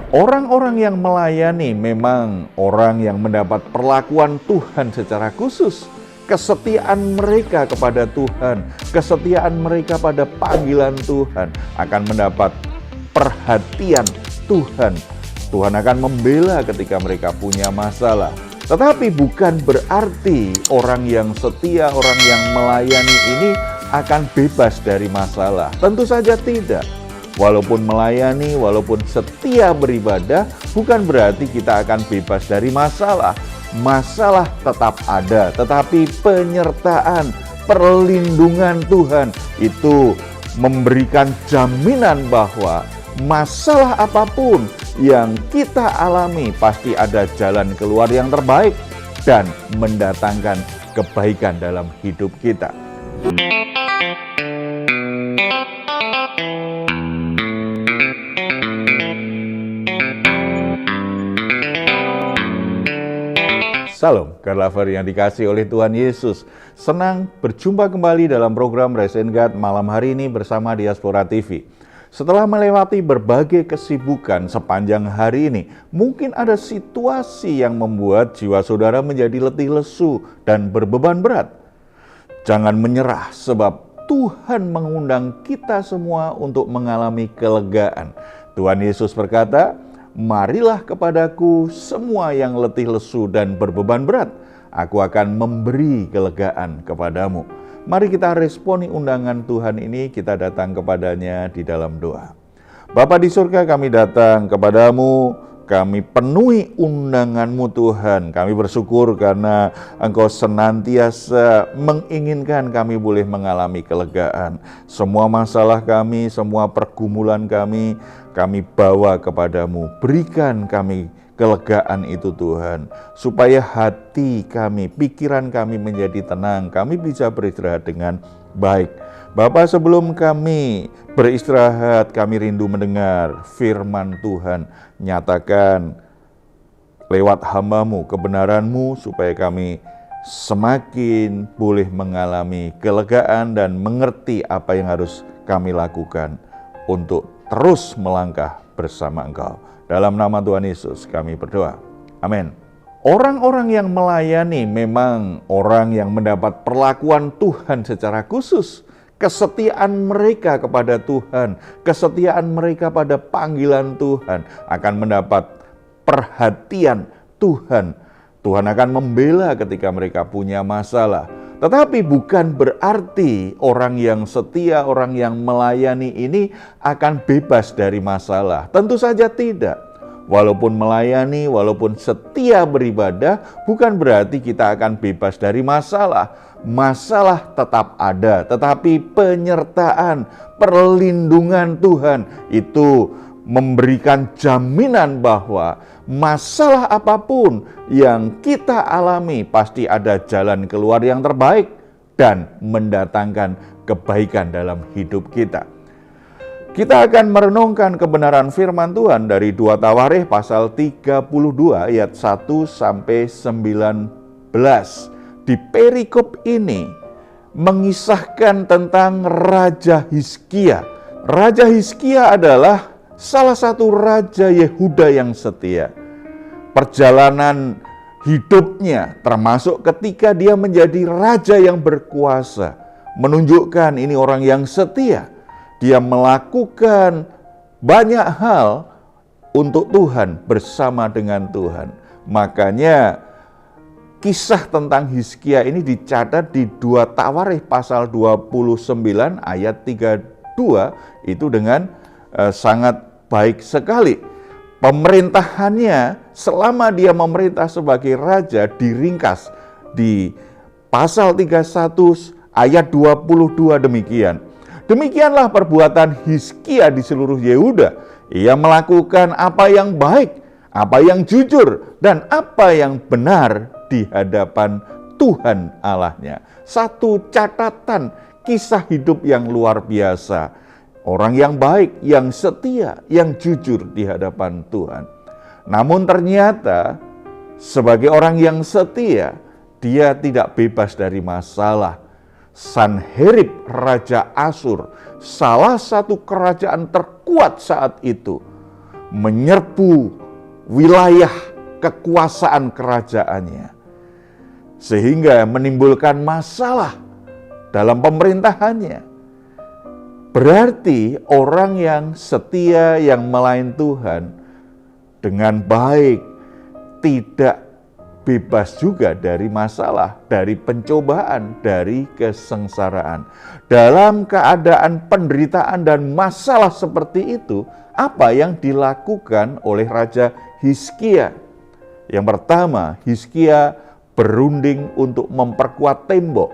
Orang-orang yang melayani memang orang yang mendapat perlakuan Tuhan secara khusus. Kesetiaan mereka kepada Tuhan, kesetiaan mereka pada panggilan Tuhan akan mendapat perhatian Tuhan. Tuhan akan membela ketika mereka punya masalah. Tetapi bukan berarti orang yang setia, orang yang melayani ini akan bebas dari masalah. Tentu saja tidak. Walaupun melayani, walaupun setia beribadah, bukan berarti kita akan bebas dari masalah. Masalah tetap ada, tetapi penyertaan, perlindungan Tuhan itu memberikan jaminan bahwa masalah apapun yang kita alami pasti ada jalan keluar yang terbaik dan mendatangkan kebaikan dalam hidup kita. Salam, God Lover yang dikasihi oleh Tuhan Yesus. Senang berjumpa kembali dalam program Rise and God malam hari ini bersama Diaspora TV. Setelah melewati berbagai kesibukan sepanjang hari ini, mungkin ada situasi yang membuat jiwa saudara menjadi letih lesu dan berbeban berat. Jangan menyerah sebab Tuhan mengundang kita semua untuk mengalami kelegaan. Tuhan Yesus berkata, "Marilah kepadaku semua yang letih lesu dan berbeban berat, aku akan memberi kelegaan kepadamu." Mari kita responi undangan Tuhan ini, kita datang kepadanya di dalam doa. Bapa di surga, kami datang kepadamu, kami penuhi undangan-Mu Tuhan. Kami bersyukur karena Engkau senantiasa menginginkan kami boleh mengalami kelegaan. Semua masalah kami, semua pergumulan kami bawa kepadamu. Berikan kami kelegaan itu Tuhan, supaya hati kami, pikiran kami menjadi tenang, kami bisa beristirahat dengan baik. Bapa, sebelum kami beristirahat, kami rindu mendengar firman Tuhan. Nyatakan lewat hamba-Mu, kebenaran-Mu, supaya kami semakin boleh mengalami kelegaan dan mengerti apa yang harus kami lakukan untuk terus melangkah bersama Engkau. Dalam nama Tuhan Yesus kami berdoa. Amin. Orang-orang yang melayani memang orang yang mendapat perlakuan Tuhan secara khusus. Kesetiaan mereka kepada Tuhan, kesetiaan mereka pada panggilan Tuhan akan mendapat perhatian Tuhan. Tuhan akan membela ketika mereka punya masalah. Tetapi bukan berarti orang yang setia, orang yang melayani ini akan bebas dari masalah. Tentu saja tidak. Walaupun melayani, walaupun setia beribadah, bukan berarti kita akan bebas dari masalah. Masalah tetap ada, tetapi penyertaan, perlindungan Tuhan itu memberikan jaminan bahwa masalah apapun yang kita alami pasti ada jalan keluar yang terbaik dan mendatangkan kebaikan dalam hidup kita. Kita akan merenungkan kebenaran firman Tuhan dari 2 Tawarikh pasal 32 ayat 1 sampai 19. Di perikop ini mengisahkan tentang Raja Hizkia. Raja Hizkia adalah salah satu raja Yehuda yang setia. Perjalanan hidupnya termasuk ketika dia menjadi raja yang berkuasa, menunjukkan ini orang yang setia. Dia melakukan banyak hal untuk Tuhan, bersama dengan Tuhan. Makanya kisah tentang Hizkia ini dicatat di 2 Tawarikh pasal 29 ayat 32 itu dengan sangat baik sekali. Pemerintahannya selama dia memerintah sebagai raja diringkas di pasal 31 ayat 22 demikian. Demikianlah perbuatan Hizkia di seluruh Yehuda. Ia melakukan apa yang baik, apa yang jujur, dan apa yang benar di hadapan Tuhan Allahnya. Satu catatan kisah hidup yang luar biasa. Orang yang baik, yang setia, yang jujur di hadapan Tuhan. Namun ternyata sebagai orang yang setia, dia tidak bebas dari masalah. Sanherib, Raja Asyur, salah satu kerajaan terkuat saat itu, menyerbu wilayah kekuasaan kerajaannya, sehingga menimbulkan masalah dalam pemerintahannya. Berarti orang yang setia, yang melayani Tuhan dengan baik, tidak bebas juga dari masalah, dari pencobaan, dari kesengsaraan. Dalam keadaan penderitaan dan masalah seperti itu, apa yang dilakukan oleh Raja Hizkia? Yang pertama, Hizkia berunding untuk memperkuat tembok,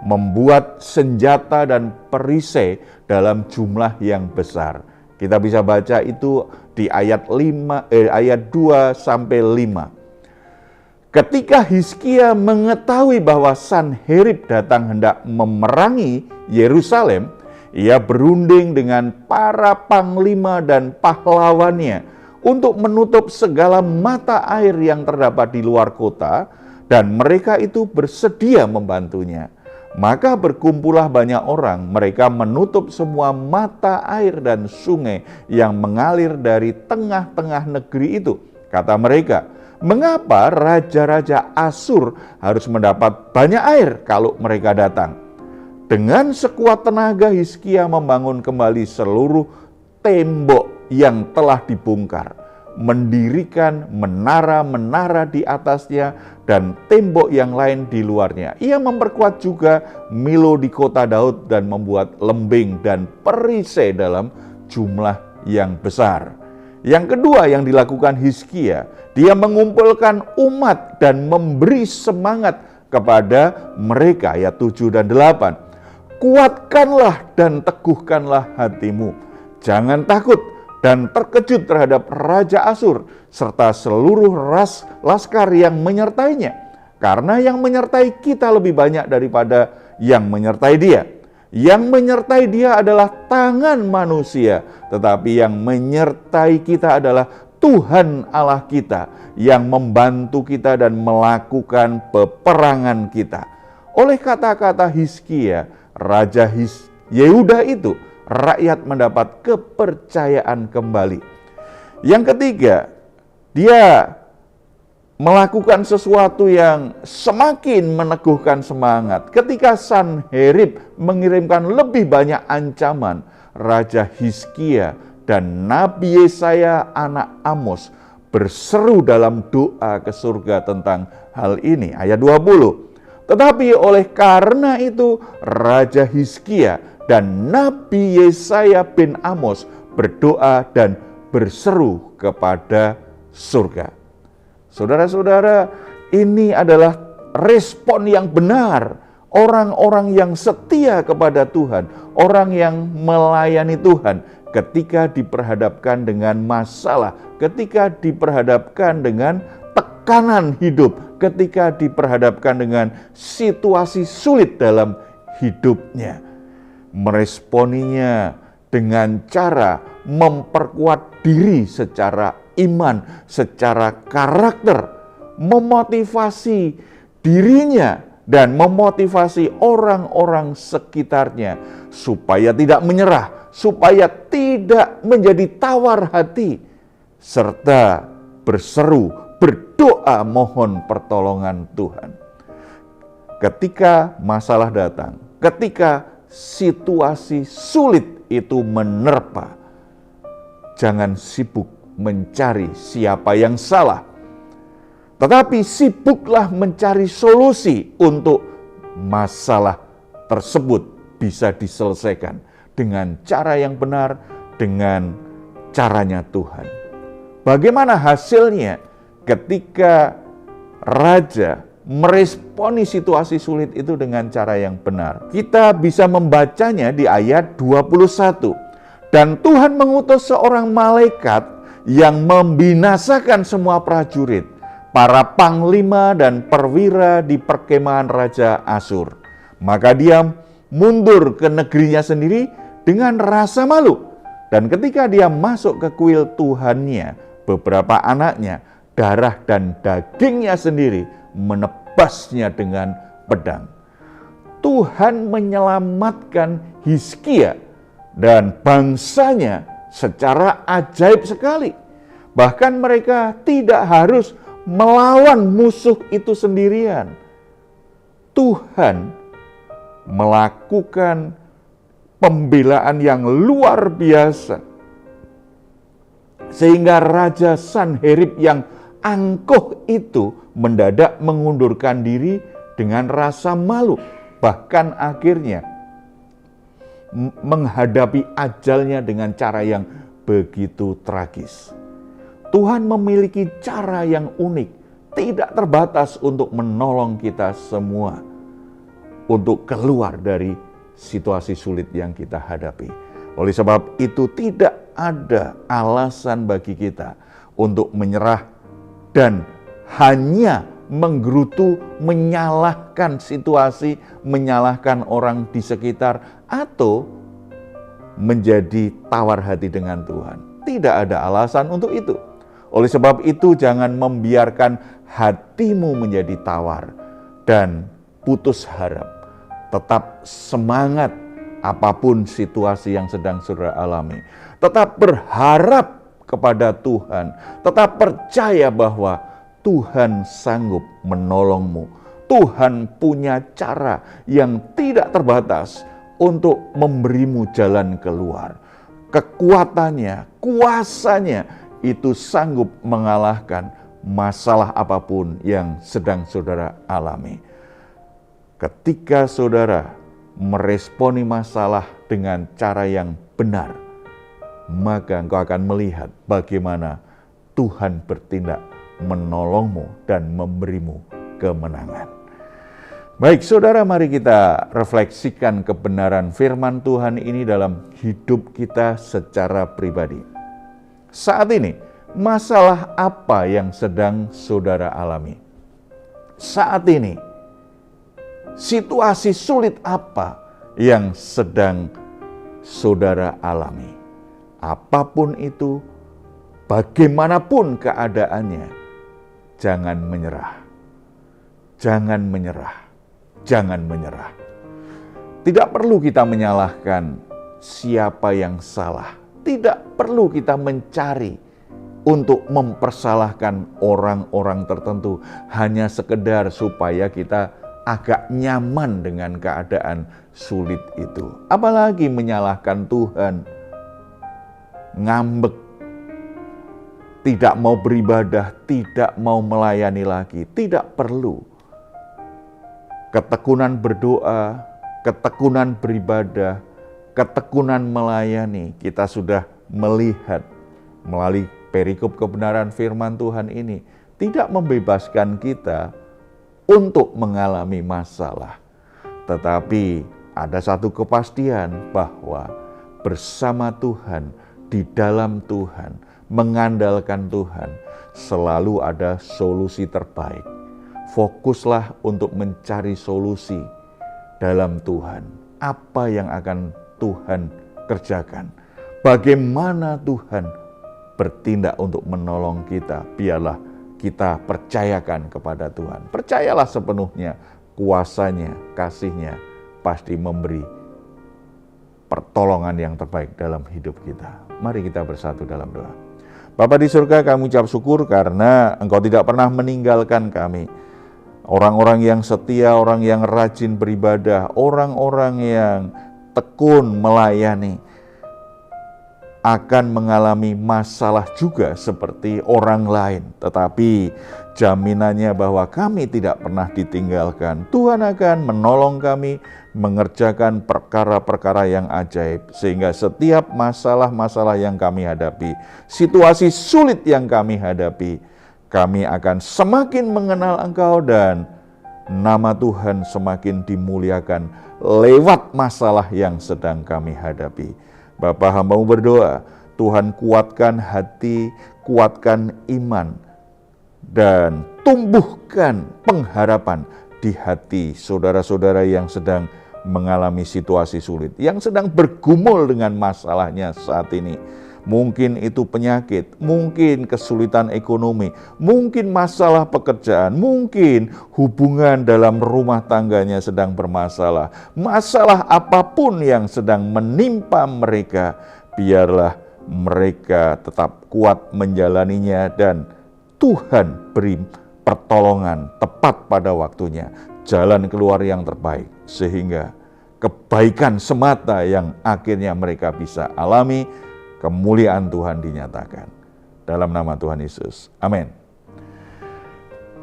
membuat senjata dan perisai dalam jumlah yang besar. Kita bisa baca itu di ayat 2 sampai 5. Ketika Hizkia mengetahui bahwa Sanherib datang hendak memerangi Yerusalem, ia berunding dengan para panglima dan pahlawannya untuk menutup segala mata air yang terdapat di luar kota, dan mereka itu bersedia membantunya. Maka berkumpullah banyak orang, mereka menutup semua mata air dan sungai yang mengalir dari tengah-tengah negeri itu. Kata mereka, mengapa raja-raja Asyur harus mendapat banyak air kalau mereka datang? Dengan sekuat tenaga Hizkia membangun kembali seluruh tembok yang telah dibongkar, mendirikan menara-menara di atasnya dan tembok yang lain di luarnya. Ia memperkuat juga Milo di kota Daud dan membuat lembing dan perisai dalam jumlah yang besar. Yang kedua yang dilakukan Hizkia, dia mengumpulkan umat dan memberi semangat kepada mereka, ayat 7 dan 8. Kuatkanlah dan teguhkanlah hatimu. Jangan takut dan terkejut terhadap Raja Asyur serta seluruh laskar yang menyertainya. Karena yang menyertai kita lebih banyak daripada yang menyertai dia. Yang menyertai dia adalah tangan manusia, tetapi yang menyertai kita adalah Tuhan Allah kita yang membantu kita dan melakukan peperangan kita. Oleh kata-kata Hizkia, Raja Yehuda itu, rakyat mendapat kepercayaan kembali. Yang ketiga, dia melakukan sesuatu yang semakin meneguhkan semangat. Ketika Sanherib mengirimkan lebih banyak ancaman, Raja Hizkia dan Nabi Yesaya anak Amos berseru dalam doa ke surga tentang hal ini. Ayat 20. Tetapi oleh karena itu Raja Hizkia dan Nabi Yesaya bin Amos berdoa dan berseru kepada surga. Saudara-saudara, ini adalah respon yang benar. Orang-orang yang setia kepada Tuhan, orang yang melayani Tuhan ketika diperhadapkan dengan masalah, ketika diperhadapkan dengan tekanan hidup, ketika diperhadapkan dengan situasi sulit dalam hidupnya. Meresponinya dengan cara memperkuat diri secara iman, secara karakter, memotivasi dirinya dan memotivasi orang-orang sekitarnya supaya tidak menyerah, supaya tidak menjadi tawar hati, serta berseru, berdoa mohon pertolongan Tuhan. Ketika masalah datang, ketika situasi sulit itu menerpa, jangan sibuk mencari siapa yang salah, tetapi sibuklah mencari solusi untuk masalah tersebut bisa diselesaikan dengan cara yang benar, dengan caranya Tuhan. Bagaimana hasilnya ketika raja meresponi situasi sulit itu dengan cara yang benar? Kita bisa membacanya di ayat 21. Dan Tuhan mengutus seorang malaikat yang membinasakan semua prajurit, para panglima dan perwira di perkemahan Raja Asyur. Maka dia mundur ke negerinya sendiri dengan rasa malu. Dan ketika dia masuk ke kuil Tuhannya, beberapa anaknya, darah dan dagingnya sendiri menebasnya dengan pedang. Tuhan menyelamatkan Hizkia dan bangsanya secara ajaib sekali. Bahkan mereka tidak harus melawan musuh itu sendirian. Tuhan melakukan pembelaan yang luar biasa. Sehingga Raja Sanherib yang angkuh itu mendadak mengundurkan diri dengan rasa malu. Bahkan akhirnya menghadapi ajalnya dengan cara yang begitu tragis. Tuhan memiliki cara yang unik, tidak terbatas untuk menolong kita semua, untuk keluar dari situasi sulit yang kita hadapi. Oleh sebab itu tidak ada alasan bagi kita untuk menyerah dan hanya menggerutu, menyalahkan situasi, menyalahkan orang di sekitar, atau menjadi tawar hati dengan Tuhan. Tidak ada alasan untuk itu. Oleh sebab itu jangan membiarkan hatimu menjadi tawar dan putus harap. Tetap semangat apapun situasi yang sedang saudara alami. Tetap berharap kepada Tuhan. Tetap percaya bahwa Tuhan sanggup menolongmu. Tuhan punya cara yang tidak terbatas untuk memberimu jalan keluar. Kekuatannya, kuasanya itu sanggup mengalahkan masalah apapun yang sedang saudara alami. Ketika saudara meresponi masalah dengan cara yang benar, maka engkau akan melihat bagaimana Tuhan bertindak menolongmu dan memberimu kemenangan. Baik saudara, mari kita refleksikan kebenaran firman Tuhan ini dalam hidup kita secara pribadi. Saat ini, masalah apa yang sedang saudara alami? Saat ini, situasi sulit apa yang sedang saudara alami? Apapun itu, bagaimanapun keadaannya, jangan menyerah. Jangan menyerah. Jangan menyerah. Tidak perlu kita menyalahkan siapa yang salah. Tidak perlu kita mencari untuk mempersalahkan orang-orang tertentu hanya sekedar supaya kita agak nyaman dengan keadaan sulit itu. Apalagi menyalahkan Tuhan, ngambek, tidak mau beribadah, tidak mau melayani lagi. Tidak perlu. Ketekunan berdoa, ketekunan beribadah, ketekunan melayani, kita sudah melihat melalui perikop kebenaran firman Tuhan ini, tidak membebaskan kita untuk mengalami masalah. Tetapi ada satu kepastian bahwa bersama Tuhan, di dalam Tuhan, mengandalkan Tuhan, selalu ada solusi terbaik. Fokuslah untuk mencari solusi dalam Tuhan. Apa yang akan Tuhan kerjakan? Bagaimana Tuhan bertindak untuk menolong kita? Biarlah kita percayakan kepada Tuhan. Percayalah sepenuhnya, kuasanya, kasihnya pasti memberi pertolongan yang terbaik dalam hidup kita. Mari kita bersatu dalam doa. Bapa di surga, kami ucap syukur karena Engkau tidak pernah meninggalkan kami. Orang-orang yang setia, orang yang rajin beribadah, orang-orang yang tekun melayani akan mengalami masalah juga seperti orang lain. Tetapi jaminannya bahwa kami tidak pernah ditinggalkan. Tuhan akan menolong kami mengerjakan perkara-perkara yang ajaib. Sehingga setiap masalah-masalah yang kami hadapi, situasi sulit yang kami hadapi, kami akan semakin mengenal Engkau dan nama Tuhan semakin dimuliakan lewat masalah yang sedang kami hadapi. Bapa, hamba-Mu berdoa, Tuhan kuatkan hati, kuatkan iman, dan tumbuhkan pengharapan di hati saudara-saudara yang sedang mengalami situasi sulit, yang sedang bergumul dengan masalahnya saat ini. Mungkin itu penyakit, mungkin kesulitan ekonomi, mungkin masalah pekerjaan, mungkin hubungan dalam rumah tangganya sedang bermasalah. Masalah apapun yang sedang menimpa mereka, biarlah mereka tetap kuat menjalaninya dan Tuhan beri pertolongan tepat pada waktunya, jalan keluar yang terbaik, sehingga kebaikan semata yang akhirnya mereka bisa alami, kemuliaan Tuhan dinyatakan. Dalam nama Tuhan Yesus, amin.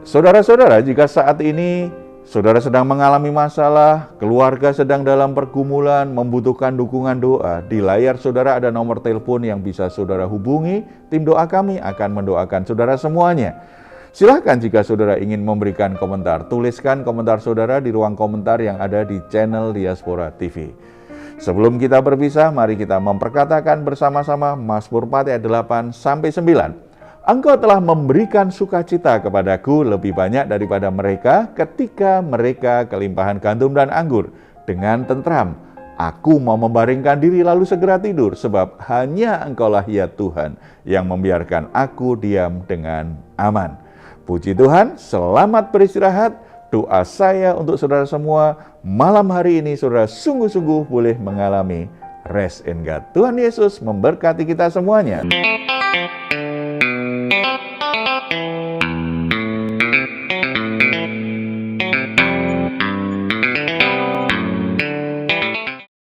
Saudara-saudara, jika saat ini saudara sedang mengalami masalah, keluarga sedang dalam pergumulan, membutuhkan dukungan doa, di layar saudara ada nomor telepon yang bisa saudara hubungi. Tim doa kami akan mendoakan saudara semuanya. Silahkan jika saudara ingin memberikan komentar, tuliskan komentar saudara di ruang komentar yang ada di channel Diaspora TV. Sebelum kita berpisah, mari kita memperkatakan bersama-sama Mazmur 4 ayat 8-9. Engkau telah memberikan sukacita kepadaku lebih banyak daripada mereka ketika mereka kelimpahan gandum dan anggur. Dengan tentram, aku mau membaringkan diri lalu segera tidur, sebab hanya Engkaulah ya Tuhan yang membiarkan aku diam dengan aman. Puji Tuhan, selamat beristirahat. Doa saya untuk saudara semua, malam hari ini saudara sungguh-sungguh boleh mengalami rest in God. Tuhan Yesus memberkati kita semuanya.